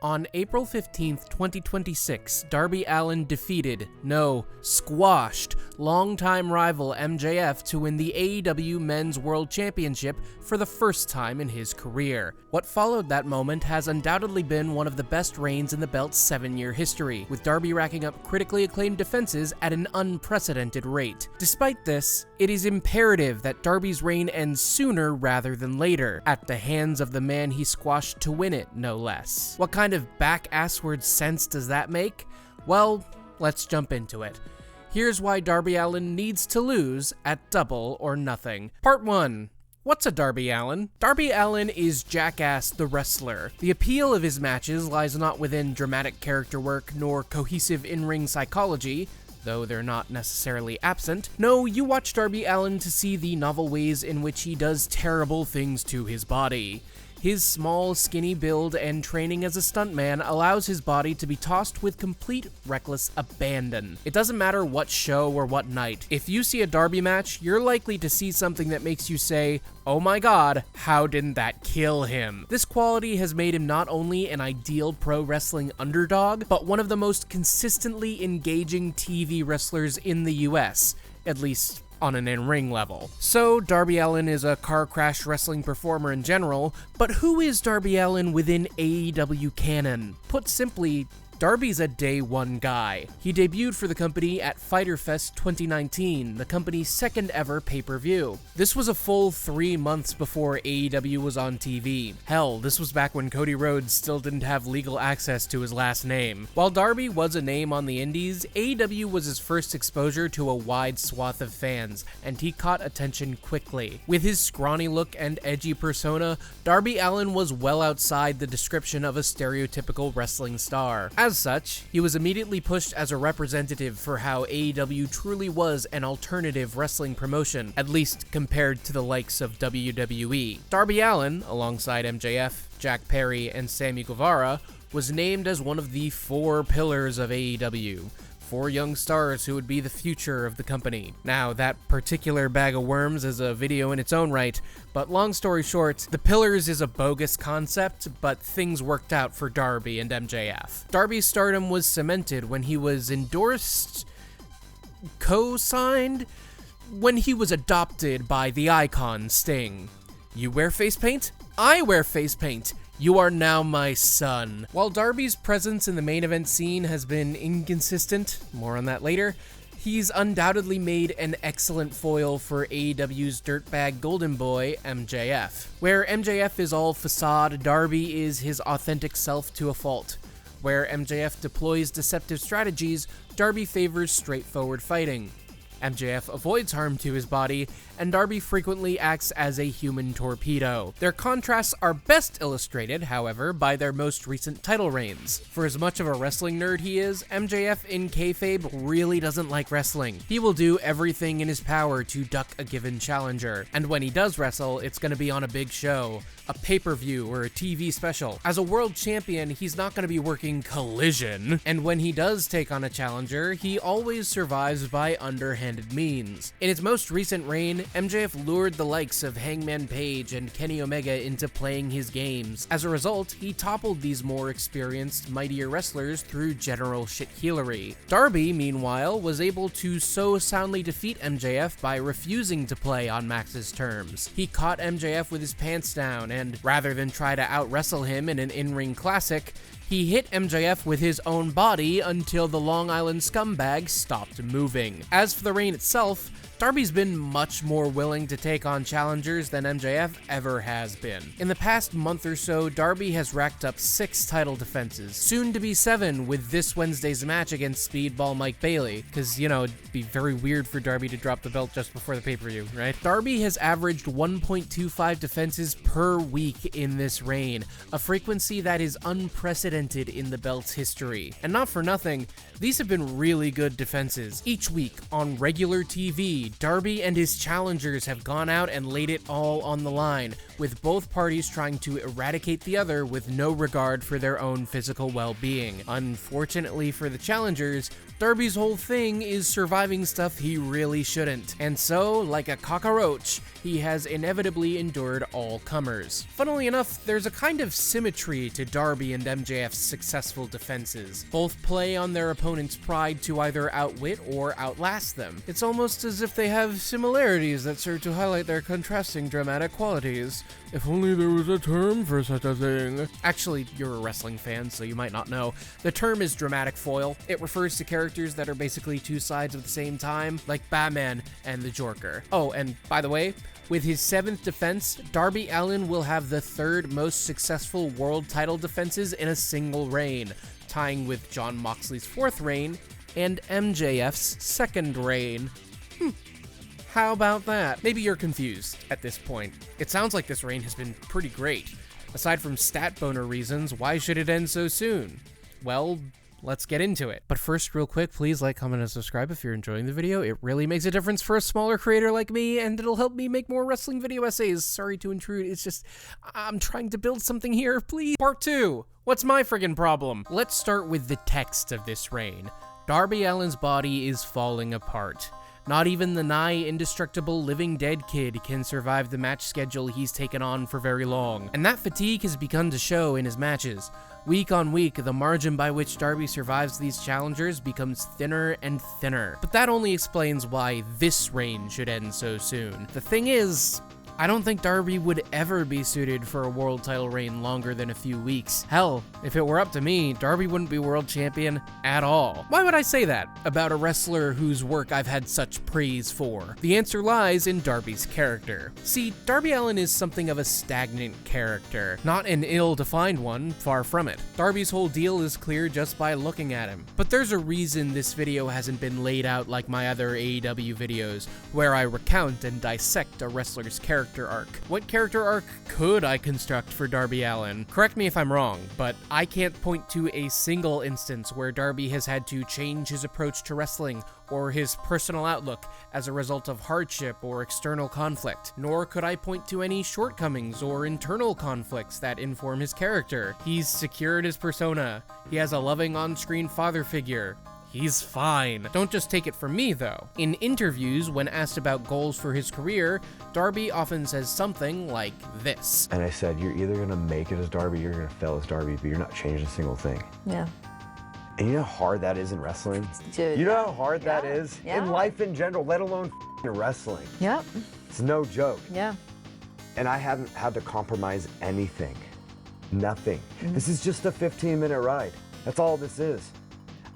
On April 15th, 2026, Darby Allin defeated, no, squashed, longtime rival MJF to win the AEW Men's World Championship for the first time in his career. What followed that moment has undoubtedly been one of the best reigns in the belt's 7-year history, with Darby racking up critically acclaimed defenses at an unprecedented rate. Despite this, it is imperative that Darby's reign ends sooner rather than later, at the hands of the man he squashed to win it, no less. What kind of back-assward sense does that make? Well, let's jump into it. Here's why Darby Allin needs to lose at Double or Nothing. Part 1. What's a Darby Allin? Darby Allin is Jackass the Wrestler. The appeal of his matches lies not within dramatic character work nor cohesive in-ring psychology, though they're not necessarily absent. No, you watch Darby Allin to see the novel ways in which he does terrible things to his body. His small, skinny build and training as a stuntman allows his body to be tossed with complete, reckless abandon. It doesn't matter what show or what night. If you see a Darby match, you're likely to see something that makes you say, "Oh my god, how didn't that kill him?" This quality has made him not only an ideal pro wrestling underdog, but one of the most consistently engaging TV wrestlers in the US, at least on an in-ring level. So, Darby Allin is a car crash wrestling performer in general, but who is Darby Allin within AEW canon? Put simply, Darby's a day one guy. He debuted for the company at Fyter Fest 2019, the company's second ever pay-per-view. This was a full 3 months before AEW was on TV. Hell, this was back when Cody Rhodes still didn't have legal access to his last name. While Darby was a name on the indies, AEW was his first exposure to a wide swath of fans, and he caught attention quickly. With his scrawny look and edgy persona, Darby Allin was well outside the description of a stereotypical wrestling star. As such, he was immediately pushed as a representative for how AEW truly was an alternative wrestling promotion, at least compared to the likes of WWE. Darby Allin, alongside MJF, Jack Perry, and Sammy Guevara, was named as one of the 4 pillars of AEW. 4 young stars who would be the future of the company. Now, that particular bag of worms is a video in its own right, but long story short, the Pillars is a bogus concept, but things worked out for Darby and MJF. Darby's stardom was cemented when he was endorsed, co-signed, when he was adopted by the icon Sting. You wear face paint? I wear face paint. You are now my son. While Darby's presence in the main event scene has been inconsistent, more on that later, he's undoubtedly made an excellent foil for AEW's dirtbag golden boy, MJF. Where MJF is all facade, Darby is his authentic self to a fault. Where MJF deploys deceptive strategies, Darby favors straightforward fighting. MJF avoids harm to his body, and Darby frequently acts as a human torpedo. Their contrasts are best illustrated, however, by their most recent title reigns. For as much of a wrestling nerd he is, MJF in kayfabe really doesn't like wrestling. He will do everything in his power to duck a given challenger, and when he does wrestle, it's gonna be on a big show, a pay-per-view, or a TV special. As a world champion, he's not gonna be working Collision, and when he does take on a challenger, he always survives by underhanded means. In his most recent reign, MJF lured the likes of Hangman Page and Kenny Omega into playing his games. As a result, he toppled these more experienced, mightier wrestlers through general shit-heelery. Darby, meanwhile, was able to so soundly defeat MJF by refusing to play on Max's terms. He caught MJF with his pants down, and rather than try to out-wrestle him in an in-ring classic, he hit MJF with his own body until the Long Island scumbag stopped moving. As for the reign itself, Darby's been much more willing to take on challengers than MJF ever has been. In the past month or so, Darby has racked up 6 title defenses, soon to be 7 with this Wednesday's match against Speedball Mike Bailey, because, you know, it'd be very weird for Darby to drop the belt just before the pay-per-view, right? Darby has averaged 1.25 defenses per week in this reign, a frequency that is unprecedented in the belt's history. And not for nothing, these have been really good defenses. Each week, on regular TV, Darby and his challengers have gone out and laid it all on the line, with both parties trying to eradicate the other with no regard for their own physical well-being. Unfortunately for the challengers, Darby's whole thing is surviving stuff he really shouldn't, and so, like a cockroach, he has inevitably endured all comers. Funnily enough, there's a kind of symmetry to Darby and MJF's successful defenses. Both play on their opponent's pride to either outwit or outlast them. It's almost as if they have similarities that serve to highlight their contrasting dramatic qualities. If only there was a term for such a thing. Actually, you're a wrestling fan, so you might not know. The term is dramatic foil. It refers to characters that are basically two sides of the same time, like Batman and the Joker. Oh, and by the way, with his 7th defense, Darby Allin will have the 3rd most successful world title defenses in a single reign, tying with Jon Moxley's 4th reign and MJF's 2nd reign. How about that? Maybe you're confused at this point. It sounds like this reign has been pretty great. Aside from stat boner reasons, why should it end so soon? Well, let's get into it. But first, real quick, please like, comment, and subscribe if you're enjoying the video. It really makes a difference for a smaller creator like me, and it'll help me make more wrestling video essays. Sorry to intrude, it's just, I'm trying to build something here, please. Part 2. What's my friggin' problem? Let's start with the text of this reign. Darby Allin's body is falling apart. Not even the nigh indestructible living dead kid can survive the match schedule he's taken on for very long, and that fatigue has begun to show in his matches. Week on week, the margin by which Darby survives these challengers becomes thinner and thinner. But that only explains why this reign should end so soon. The thing is, I don't think Darby would ever be suited for a world title reign longer than a few weeks. Hell, if it were up to me, Darby wouldn't be world champion at all. Why would I say that about a wrestler whose work I've had such praise for? The answer lies in Darby's character. See, Darby Allin is something of a stagnant character, not an ill-defined one, far from it. Darby's whole deal is clear just by looking at him. But there's a reason this video hasn't been laid out like my other AEW videos, where I recount and dissect a wrestler's character arc. What character arc could I construct for Darby Allin? Correct me if I'm wrong, but I can't point to a single instance where Darby has had to change his approach to wrestling or his personal outlook as a result of hardship or external conflict. Nor could I point to any shortcomings or internal conflicts that inform his character. He's secured his persona. He has a loving on-screen father figure. He's fine. Don't just take it from me, though. In interviews, when asked about goals for his career, Darby often says something like this. And I said, you're either gonna make it as Darby, you're gonna fail as Darby, but you're not changing a single thing. Yeah. And you know how hard that is in wrestling? Dude, you know how hard that is? Yeah. In life in general, let alone in wrestling. Yep. It's no joke. Yeah. And I haven't had to compromise anything. Nothing. This is just a 15-minute ride. That's all this is.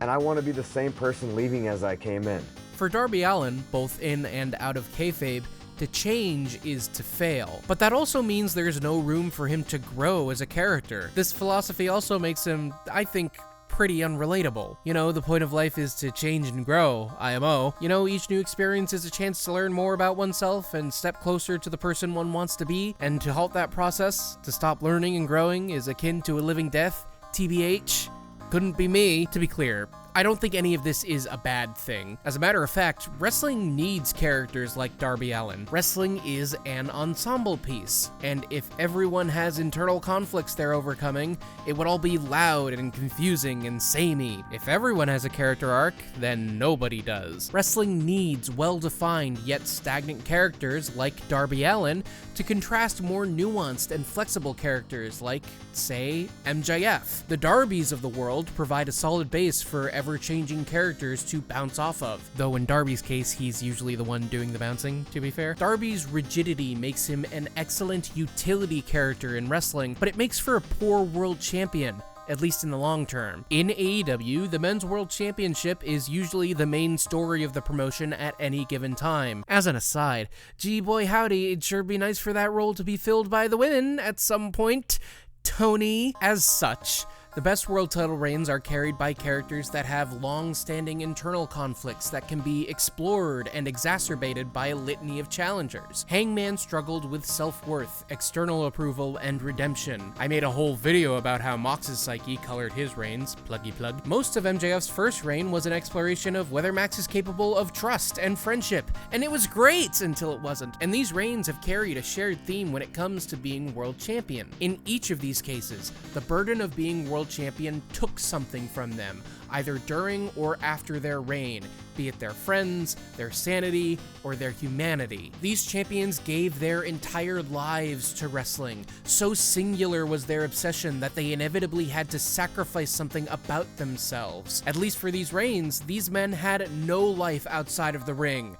And I want to be the same person leaving as I came in. For Darby Allin, both in and out of kayfabe, to change is to fail. But that also means there's no room for him to grow as a character. This philosophy also makes him, I think, pretty unrelatable. You know, the point of life is to change and grow, IMO. You know, each new experience is a chance to learn more about oneself and step closer to the person one wants to be, and to halt that process, to stop learning and growing, is akin to a living death, TBH. Couldn't be me. To be clear, I don't think any of this is a bad thing. As a matter of fact, wrestling needs characters like Darby Allin. Wrestling is an ensemble piece, and if everyone has internal conflicts they're overcoming, it would all be loud and confusing and samey. If everyone has a character arc, then nobody does. Wrestling needs well-defined yet stagnant characters like Darby Allin to contrast more nuanced and flexible characters like, say, MJF. The Darbys of the world provide a solid base for ever-changing characters to bounce off of, though in Darby's case, he's usually the one doing the bouncing, to be fair. Darby's rigidity makes him an excellent utility character in wrestling, but it makes for a poor world champion, at least in the long term. In AEW, the Men's World Championship is usually the main story of the promotion at any given time. As an aside, gee boy howdy, it'd sure be nice for that role to be filled by the women at some point. Tony. As such, The best world title reigns are carried by characters that have long-standing internal conflicts that can be explored and exacerbated by a litany of challengers. Hangman struggled with self-worth, external approval, and redemption. I made a whole video about how Mox's psyche colored his reigns, pluggy plug. Most of MJF's first reign was an exploration of whether Max is capable of trust and friendship, and it was great until it wasn't. And these reigns have carried a shared theme when it comes to being world champion. In each of these cases, the burden of being world champion took something from them, either during or after their reign, be it their friends, their sanity, or their humanity. These champions gave their entire lives to wrestling. So singular was their obsession that they inevitably had to sacrifice something about themselves. At least for these reigns, these men had no life outside of the ring.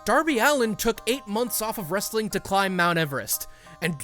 Darby Allin took 8 months off of wrestling to climb Mount Everest, and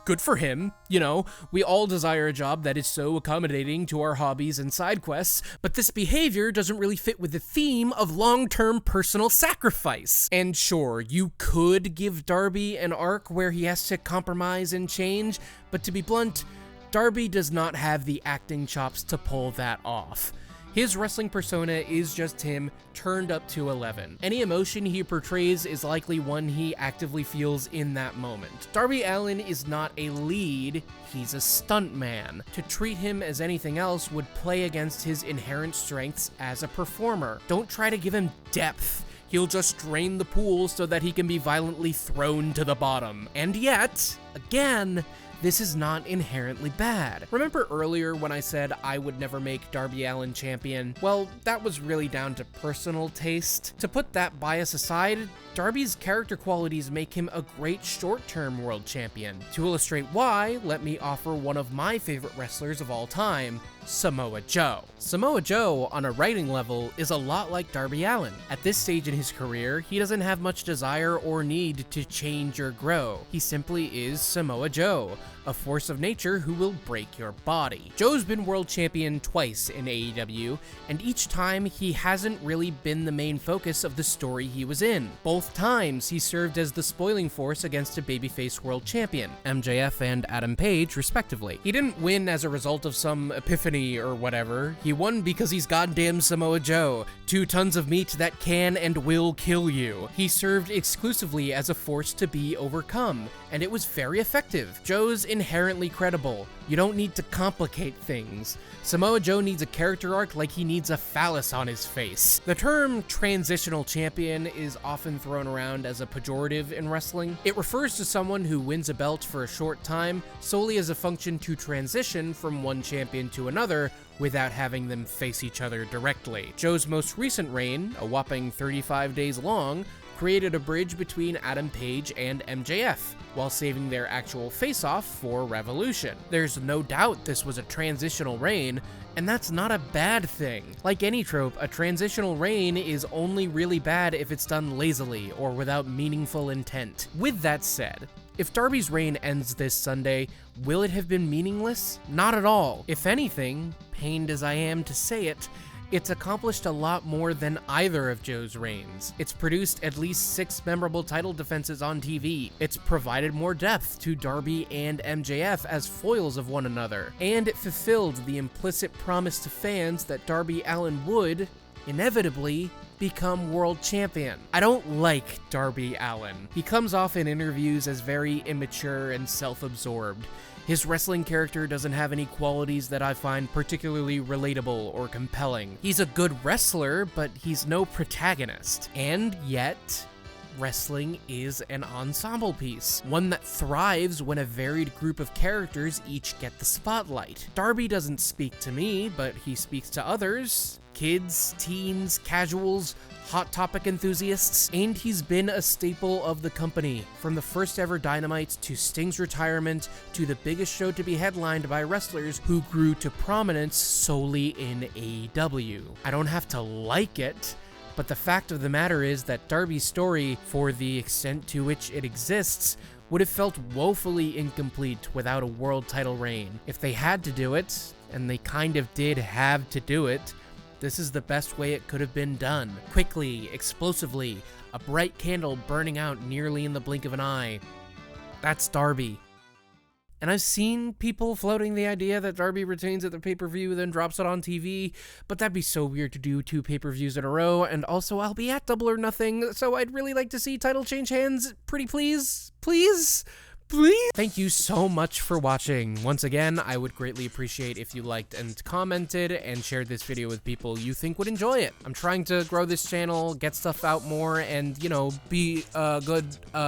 good for him. You know, we all desire a job that is so accommodating to our hobbies and side quests, but this behavior doesn't really fit with the theme of long-term personal sacrifice. And sure, you could give Darby an arc where he has to compromise and change, but to be blunt, Darby does not have the acting chops to pull that off. His wrestling persona is just him turned up to 11. Any emotion he portrays is likely one he actively feels in that moment. Darby Allin is not a lead, he's a stuntman. To treat him as anything else would play against his inherent strengths as a performer. Don't try to give him depth. He'll just drain the pool so that he can be violently thrown to the bottom. And yet, again, this is not inherently bad. Remember earlier when I said I would never make Darby Allin champion? Well, that was really down to personal taste. To put that bias aside, Darby's character qualities make him a great short-term world champion. To illustrate why, let me offer one of my favorite wrestlers of all time, Samoa Joe. Samoa Joe, on a writing level, is a lot like Darby Allin. At this stage in his career, he doesn't have much desire or need to change or grow. He simply is Samoa Joe, a force of nature who will break your body. Joe's been world champion twice in AEW, and each time he hasn't really been the main focus of the story he was in. Both times he served as the spoiling force against a babyface world champion, MJF and Adam Page, respectively. He didn't win as a result of some epiphany or whatever. He won because he's goddamn Samoa Joe, 2 tons of meat that can and will kill you. He served exclusively as a force to be overcome, and it was very effective. Joe's inherently credible. You don't need to complicate things. Samoa Joe needs a character arc like he needs a phallus on his face. The term transitional champion is often thrown around as a pejorative in wrestling. It refers to someone who wins a belt for a short time solely as a function to transition from one champion to another without having them face each other directly. Joe's most recent reign, a whopping 35 days long, created a bridge between Adam Page and MJF, while saving their actual face-off for Revolution. There's no doubt this was a transitional reign, and that's not a bad thing. Like any trope, a transitional reign is only really bad if it's done lazily or without meaningful intent. With that said, if Darby's reign ends this Sunday, will it have been meaningless? Not at all. If anything, pained as I am to say it, it's accomplished a lot more than either of Joe's reigns. It's produced at least 6 memorable title defenses on TV. It's provided more depth to Darby and MJF as foils of one another. And it fulfilled the implicit promise to fans that Darby Allin would, inevitably, become world champion. I don't like Darby Allin. He comes off in interviews as very immature and self-absorbed. His wrestling character doesn't have any qualities that I find particularly relatable or compelling. He's a good wrestler, but he's no protagonist. And yet, wrestling is an ensemble piece, one that thrives when a varied group of characters each get the spotlight. Darby doesn't speak to me, but he speaks to others. Kids, teens, casuals, Hot Topic enthusiasts, and he's been a staple of the company, from the first ever Dynamite to Sting's retirement to the biggest show to be headlined by wrestlers who grew to prominence solely in AEW. I don't have to like it, but the fact of the matter is that Darby's story, for the extent to which it exists, would have felt woefully incomplete without a world title reign. If they had to do it, and they kind of did have to do it, this is the best way it could have been done. Quickly, explosively, a bright candle burning out nearly in the blink of an eye. That's Darby. And And I've seen people floating the idea that Darby retains at the pay-per-view, then drops it on TV, but that'd be so weird to do 2 pay-per-views in a row, and also I'll be at Double or Nothing, so I'd really like to see title change hands, pretty please? Please? Please? Thank you so much for watching. Once again, I would greatly appreciate if you liked and commented and shared this video with people you think would enjoy it. I'm trying to grow this channel, get stuff out more, and, you know, be good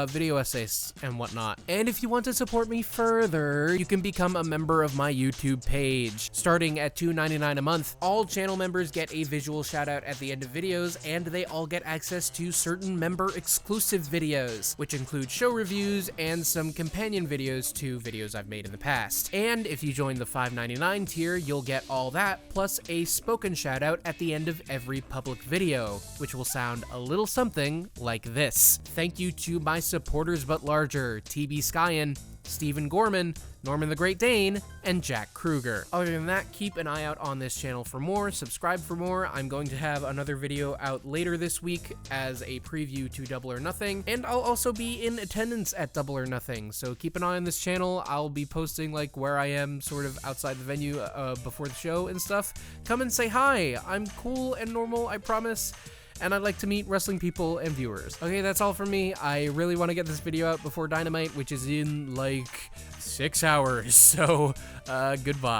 video essays and whatnot. And if you want to support me further, you can become a member of my YouTube page. Starting at $2.99 a month, all channel members get a visual shout out at the end of videos, and they all get access to certain member exclusive videos, which include show reviews and some companion videos to videos I've made in the past. And if you join the $5.99 tier, you'll get all that, plus a spoken shout out at the end of every public video, which will sound a little something like this. Thank you to my supporters but larger, TB Skyen, Stephen Gorman, Norman the Great Dane, and Jack Kruger. Other than that, keep an eye out on this channel for more, subscribe for more. I'm going to have another video out later this week as a preview to Double or Nothing, and I'll also be in attendance at Double or Nothing, so keep an eye on this channel. I'll be posting like where I am sort of outside the venue before the show and stuff. Come and say hi. I'm cool and normal, I promise. And I'd like to meet wrestling people and viewers. Okay, that's all from me. I really want to get this video out before Dynamite, which is in like 6 hours, so goodbye.